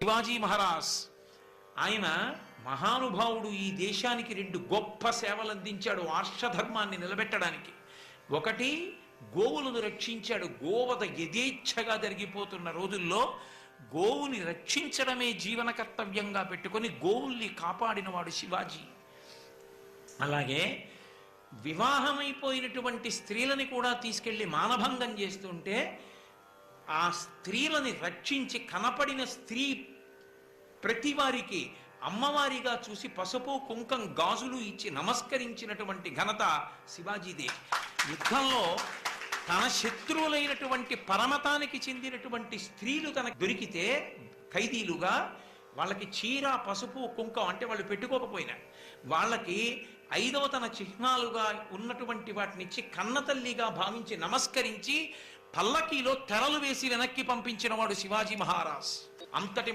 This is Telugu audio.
శివాజీ మహారాజ్ ఆయన మహానుభావుడు. ఈ దేశానికి 2 గొప్ప సేవలు అందించాడు ఆర్షధర్మాన్ని నిలబెట్టడానికి. ఒకటి, గోవులను రక్షించాడు. గోవధ యథేచ్ఛగా జరిగిపోతున్న రోజుల్లో గోవుని రక్షించడమే జీవన కర్తవ్యంగా పెట్టుకొని గోవుల్ని కాపాడినవాడు శివాజీ. అలాగే వివాహమైపోయినటువంటి స్త్రీలని కూడా తీసుకెళ్లి మానభంగం చేస్తుంటే ఆ స్త్రీలని రక్షించి కనపడిన స్త్రీ ప్రతి వారికి అమ్మవారిగా చూసి పసుపు కుంకం గాజులు ఇచ్చి నమస్కరించినటువంటి ఘనత శివాజీదే. యుద్ధంలో తన శత్రువులైనటువంటి పరమతానికి చెందినటువంటి స్త్రీలు తనకు దొరికితే ఖైదీలుగా వాళ్ళకి చీర పసుపు కుంకం అంటే వాళ్ళు పెట్టుకోకపోయినా వాళ్ళకి 5వ తన చిహ్నాలుగా ఉన్నటువంటి వాటినిచ్చి కన్నతల్లిగా భావించి నమస్కరించి పల్లకీలో తెరలు వేసి వెనక్కి పంపించిన వాడు శివాజీ మహారాజ్. అంతటి